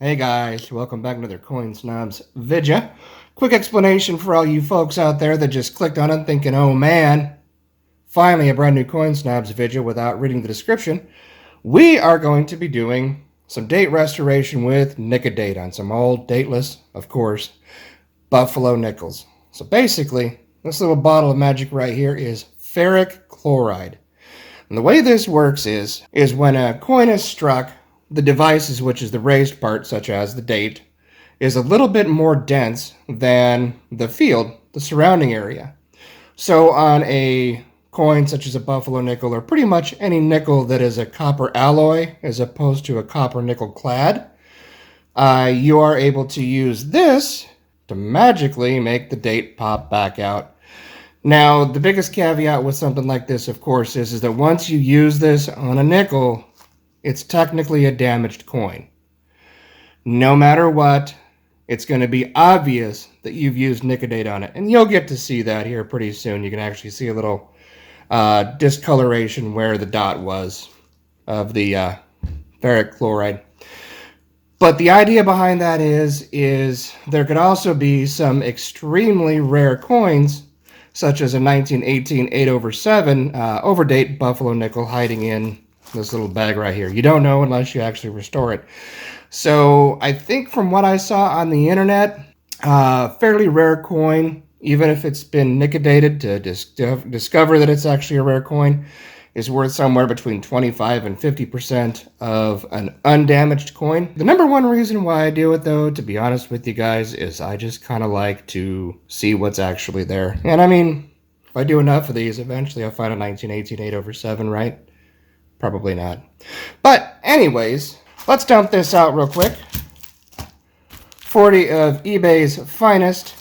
Hey guys, welcome back to another Coin Snobz Vidya. Quick explanation for all you folks out there that just clicked on it thinking, oh man, finally a brand new Coin Snobz Vidya without reading the description. We are going to be doing some date restoration with Nicodate on some old, dateless, of course, Buffalo nickels. So basically, this little bottle of magic right here is Ferric Chloride. And the way this works is when a coin is struck, the devices, which is the raised part, such as the date, is a little bit more dense than the field, the surrounding area. So on a coin such as a buffalo nickel, or pretty much any nickel that is a copper alloy as opposed to a copper nickel clad, you are able to use this to magically make the date pop back out. Now, the biggest caveat with something like this, of course, is that once you use this on a nickel, it's technically a damaged coin. No matter what, it's going to be obvious that you've used Nicodate on it. And you'll get to see that here pretty soon. You can actually see a little discoloration where the dot was of the ferric chloride. But the idea behind that is there could also be some extremely rare coins, such as a 1918 8/7 overdate buffalo nickel hiding in this little bag right here. You don't know unless you actually restore it. So I think from what I saw on the internet, fairly rare coin, even if it's been nicodated to discover that it's actually a rare coin, is worth somewhere between 25 and 50% of an undamaged coin. The number one reason why I do it, though, to be honest with you guys, is I just kind of like to see what's actually there. And I mean, if I do enough of these, eventually I'll find a 1918 8/7, right? Probably not. But anyways, let's dump this out real quick. 40 of eBay's finest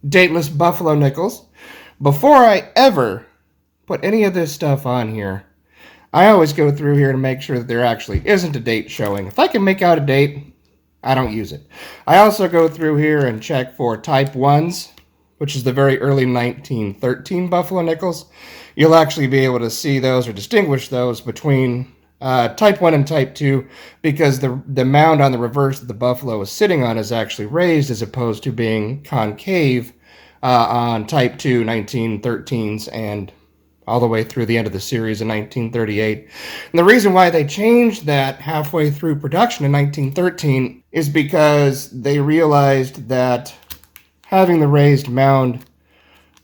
dateless buffalo nickels. Before I ever put any of this stuff on here, I always go through here to make sure that there actually isn't a date showing. If I can make out a date, I don't use it. I also go through here and check for type 1s, which is the very early 1913 buffalo nickels. You'll actually be able to see those or distinguish those between type 1 and type 2 because the mound on the reverse that the buffalo is sitting on is actually raised as opposed to being concave on type 2 1913s and all the way through the end of the series in 1938. And the reason why they changed that halfway through production in 1913 is because they realized that having the raised mound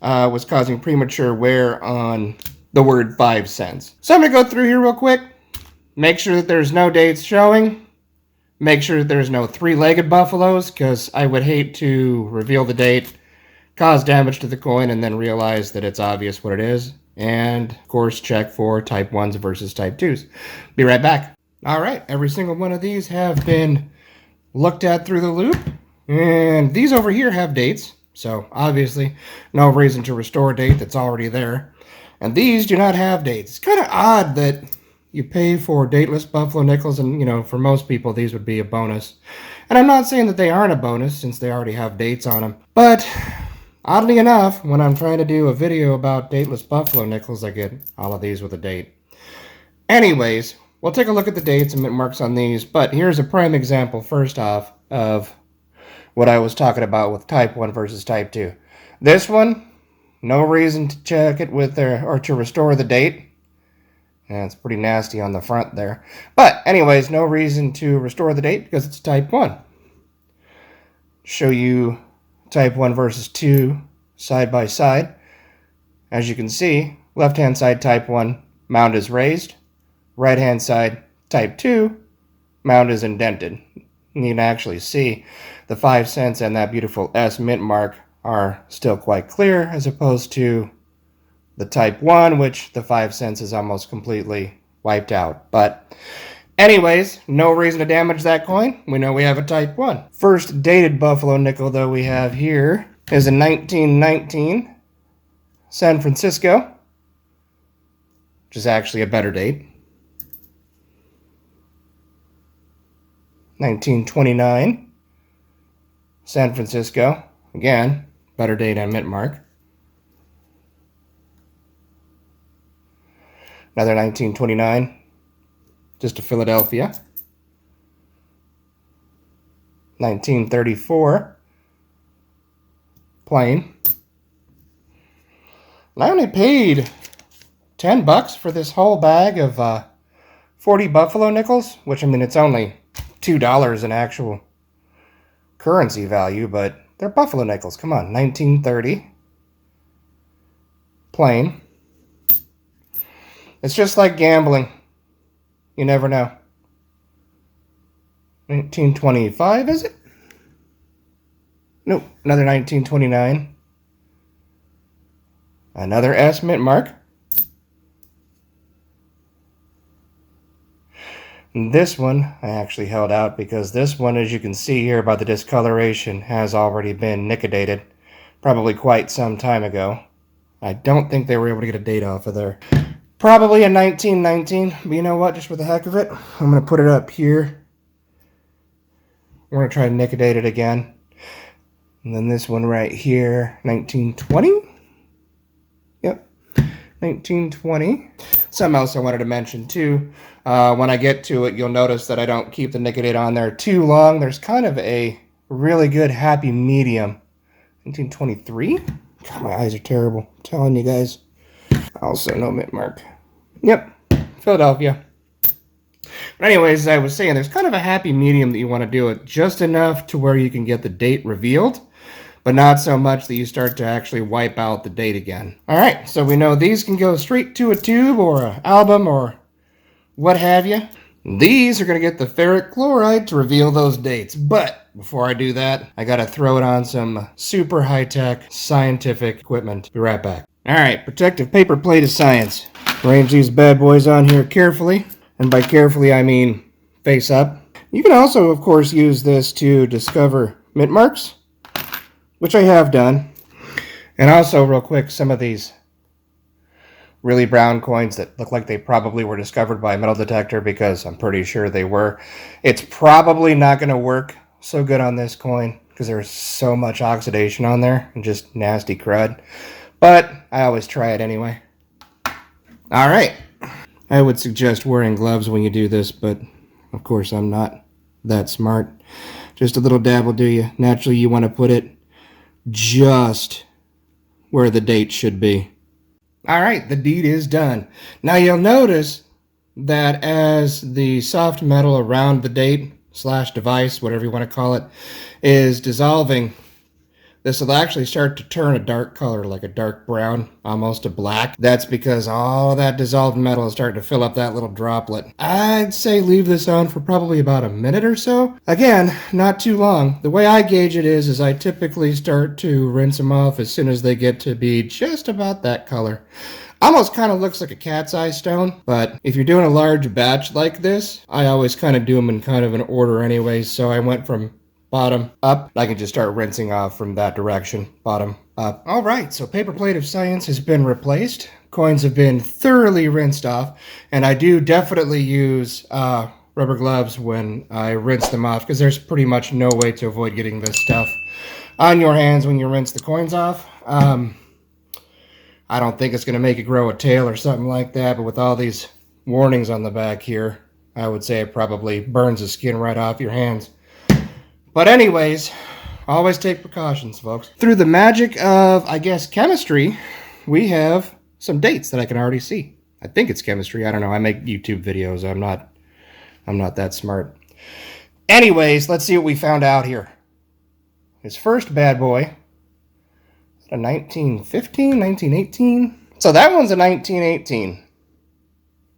was causing premature wear on the word 5 cents. So I'm going to go through here real quick, make sure that there's no dates showing, make sure that there's no three-legged buffaloes, because I would hate to reveal the date, cause damage to the coin, and then realize that it's obvious what it is. And, of course, check for type 1s versus type 2s. Be right back. All right, every single one of these have been looked at through the loop. And these over here have dates. So, obviously, no reason to restore a date that's already there. And these do not have dates. It's kind of odd that you pay for dateless buffalo nickels, and, you know, for most people, these would be a bonus. And I'm not saying that they aren't a bonus, since they already have dates on them. But oddly enough, when I'm trying to do a video about dateless buffalo nickels, I get all of these with a date. Anyways, we'll take a look at the dates and mint marks on these. But here's a prime example, first off, of what I was talking about with type 1 versus type 2. This one, no reason to check it with or to restore the date. And it's pretty nasty on the front there. But anyways, no reason to restore the date because it's type 1. Show you type 1 versus 2 side by side. As you can see, left-hand side type 1, mound is raised. Right-hand side type 2, mound is indented. And you can actually see the 5 cents and that beautiful S mint mark are still quite clear, as opposed to the type 1, which the 5 cents is almost completely wiped out. But anyways, no reason to damage that coin. We know we have a type 1. First dated buffalo nickel, though, we have here is a 1919 San Francisco, which is actually a better date. 1929 San Francisco, again, better date and mint mark. Another 1929, just a Philadelphia. 1934. Plain. And I only paid $10 for this whole bag of 40 buffalo nickels, which, I mean, it's only $2 in actual currency value, but they're buffalo nickels. Come on, 1930. Plain. It's just like gambling. You never know. 1925, is it? Nope, another 1929. Another S mint mark. And this one I actually held out because this one, as you can see here by the discoloration, has already been nickedated probably quite some time ago. I don't think they were able to get a date off of there. Probably in 1919, but you know what, just for the heck of it, I'm going to put it up here. We're going to try to nickedate it again. And then this one right here, 1920? Yep, 1920. Something else I wanted to mention too. When I get to it, you'll notice that I don't keep the nickedate on there too long. There's kind of a really good happy medium. 1923? God, my eyes are terrible. I'm telling you guys. Also, no mint mark. Yep, Philadelphia. But anyways, as I was saying, there's kind of a happy medium that you want to do it. Just enough to where you can get the date revealed, but not so much that you start to actually wipe out the date again. All right, so we know these can go straight to a tube or an album or what have you. These are going to get the ferric chloride to reveal those dates. But before I do that, I got to throw it on some super high-tech scientific equipment. Be right back. All right, protective paper plate of science. Arrange these bad boys on here carefully. And by carefully, I mean face up. You can also, of course, use this to discover mint marks, which I have done. And also, real quick, some of these really brown coins that look like they probably were discovered by a metal detector, because I'm pretty sure they were. It's probably not going to work so good on this coin because there's so much oxidation on there and just nasty crud. But I always try it anyway. All right. I would suggest wearing gloves when you do this, but of course I'm not that smart. Just a little dab will do you. Naturally, you want to put it just where the date should be. All right, the deed is done. Now you'll notice that as the soft metal around the date / device, whatever you want to call it, is dissolving, this will actually start to turn a dark color, like a dark brown, almost a black. That's because all of that dissolved metal is starting to fill up that little droplet. I'd say leave this on for probably about a minute or so. Again, not too long. The way I gauge it is I typically start to rinse them off as soon as they get to be just about that color. Almost kind of looks like a cat's eye stone, but if you're doing a large batch like this, I always kind of do them in kind of an order anyway, so I went from bottom up. I can just start rinsing off from that direction, bottom up. All right, so paper plate of science has been replaced. Coins have been thoroughly rinsed off, and I do definitely use rubber gloves when I rinse them off, because there's pretty much no way to avoid getting this stuff on your hands when you rinse the coins off. I don't think it's going to make it grow a tail or something like that, but with all these warnings on the back here, I would say it probably burns the skin right off your hands. But anyways, always take precautions, folks. Through the magic of, I guess, chemistry, we have some dates that I can already see. I think it's chemistry. I don't know. I make YouTube videos. I'm not that smart. Anyways, let's see what we found out here. His first bad boy, a 1915, 1918. So that one's a 1918.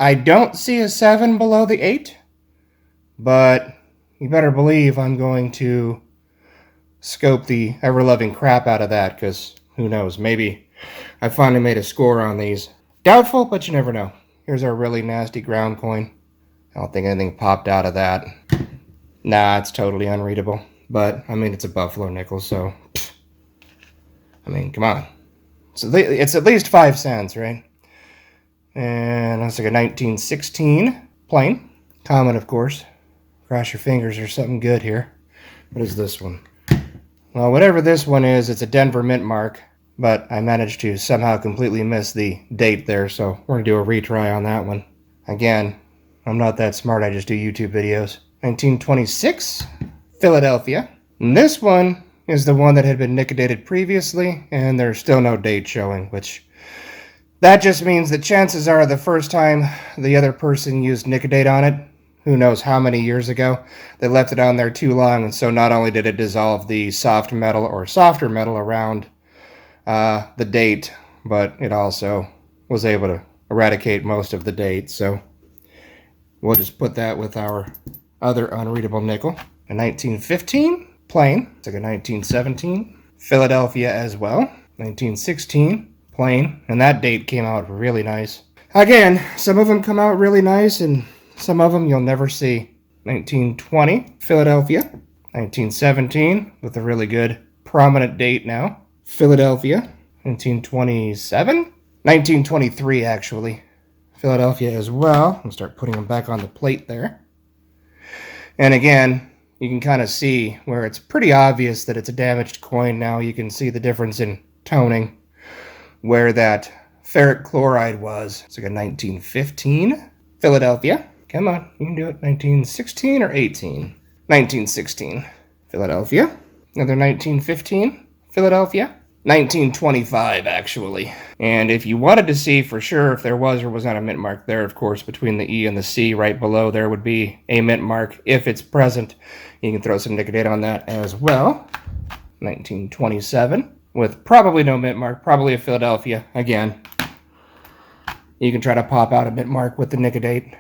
I don't see a 7 below the 8, but you better believe I'm going to scope the ever-loving crap out of that, because who knows, maybe I finally made a score on these. Doubtful, but you never know. Here's our really nasty ground coin. I don't think anything popped out of that. Nah, it's totally unreadable. But, I mean, it's a buffalo nickel, so I mean, come on. So it's at least 5 cents, right? And that's like a 1916 plain. Common, of course. Cross your fingers, there's something good here. What is this one? Well, whatever this one is, it's a Denver mint mark, but I managed to somehow completely miss the date there, so we're going to do a retry on that one. Again, I'm not that smart, I just do YouTube videos. 1926, Philadelphia. And this one is the one that had been nickel-dated previously, and there's still no date showing, which that just means that chances are the first time the other person used nickel-date on it, who knows how many years ago, they left it on there too long, and so not only did it dissolve the soft metal or softer metal around the date, but it also was able to eradicate most of the date. So we'll just put that with our other unreadable nickel. A 1915 plain. It's like a 1917 Philadelphia as well. 1916 plain, and that date came out really nice. Again, some of them come out really nice, and some of them you'll never see. 1920 Philadelphia. 1917 with a really good prominent date now. Philadelphia. 1927. 1923 actually. Philadelphia as well. I'll start putting them back on the plate there. And again, you can kind of see where it's pretty obvious that it's a damaged coin now. You can see the difference in toning where that ferric chloride was. It's like a 1915 Philadelphia. Come on, you can do it. 1916 or 18? 1916 Philadelphia. Another 1915 Philadelphia. 1925 actually. And if you wanted to see for sure if there was or was not a mint mark there, of course, between the E and the C right below there would be a mint mark. If it's present, you can throw some nickel-date on that as well. 1927 with probably no mint mark, probably a Philadelphia. Again, you can try to pop out a mint mark with the nickel-date.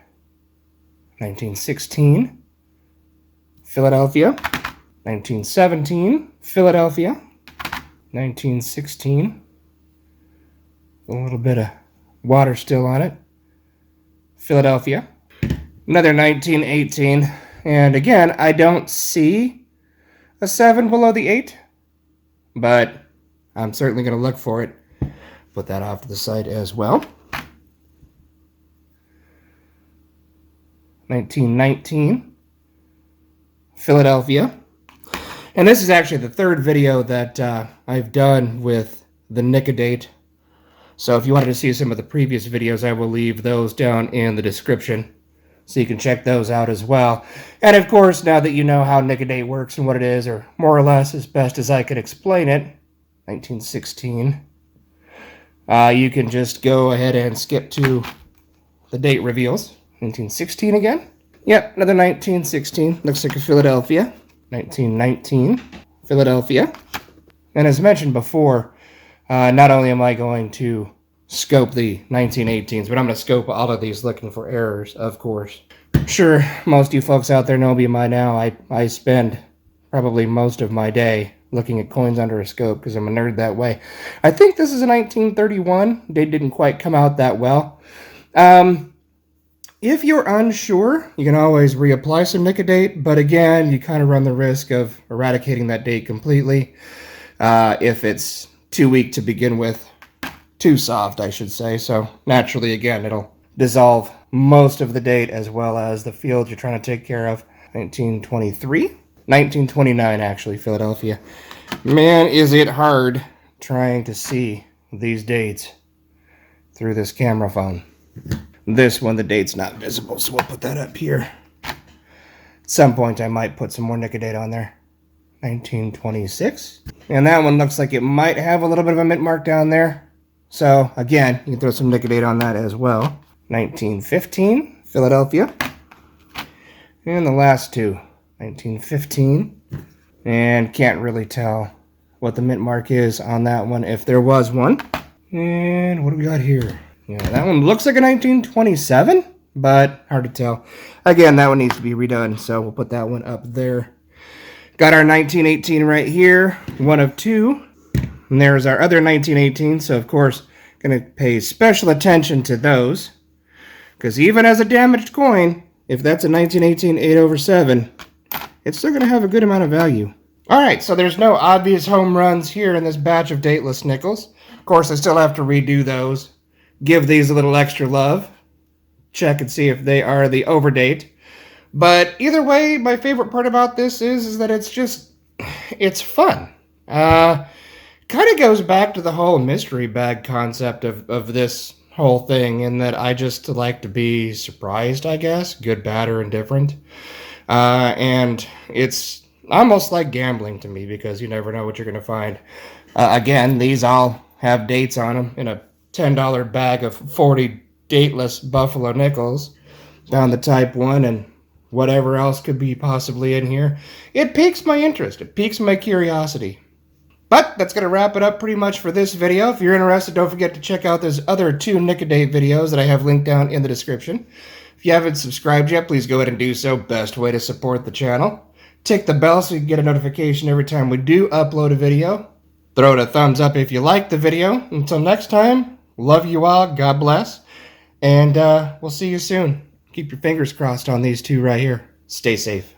1916 Philadelphia. 1917 Philadelphia. 1916. A little bit of water still on it. Philadelphia. Another 1918. And again, I don't see a 7 below the 8. But I'm certainly going to look for it. Put that off to the side as well. 1919. Philadelphia. And this is actually the third video that I've done with the nickel-date. So if you wanted to see some of the previous videos, I will leave those down in the description, so you can check those out as well. And of course, now that you know how nickel-date works and what it is, or more or less as best as I could explain it, 1916, you can just go ahead and skip to the date reveals. 1916 again. Yep, another 1916. Looks like a Philadelphia. 1919, Philadelphia. And as mentioned before, not only am I going to scope the 1918s, but I'm going to scope all of these looking for errors, of course. Sure, most of you folks out there know me by now. I spend probably most of my day looking at coins under a scope because I'm a nerd that way. I think this is a 1931. They didn't quite come out that well. If you're unsure, you can always reapply some nickel-date, but again, you kind of run the risk of eradicating that date completely if it's too weak to begin with. Too soft, I should say. So naturally, again, it'll dissolve most of the date as well as the field you're trying to take care of. 1923? 1929, actually, Philadelphia. Man, is it hard trying to see these dates through this camera phone. This one, the date's not visible, so we'll put that up here. At some point, I might put some more nickel-date on there. 1926. And that one looks like it might have a little bit of a mint mark down there. So, again, you can throw some nickel-date on that as well. 1915, Philadelphia. And the last two, 1915. And can't really tell what the mint mark is on that one, if there was one. And what do we got here? Yeah, that one looks like a 1927, but hard to tell. Again, that one needs to be redone, so we'll put that one up there. Got our 1918 right here, one of two. And there's our other 1918, so of course, going to pay special attention to those. Because even as a damaged coin, if that's a 1918 8/7, it's still going to have a good amount of value. Alright, so there's no obvious home runs here in this batch of dateless nickels. Of course, I still have to redo those. Give these a little extra love. Check and see if they are the overdate. But either way, my favorite part about this is that it's fun. Kind of goes back to the whole mystery bag concept of this whole thing, in that I just like to be surprised, I guess. Good, bad, or indifferent. And it's almost like gambling to me, because you never know what you're going to find. Again, these all have dates on them in a $10 bag of 40 dateless buffalo nickels. Down the type 1 and whatever else could be possibly in here. It piques my interest. It piques my curiosity. But that's going to wrap it up pretty much for this video. If you're interested, don't forget to check out those other 2 Nicodate videos that I have linked down in the description. If you haven't subscribed yet, please go ahead and do so. Best way to support the channel. Tick the bell so you can get a notification every time we do upload a video. Throw it a thumbs up if you like the video. Until next time, love you all. God bless. And we'll see you soon. Keep your fingers crossed on these 2 right here. Stay safe.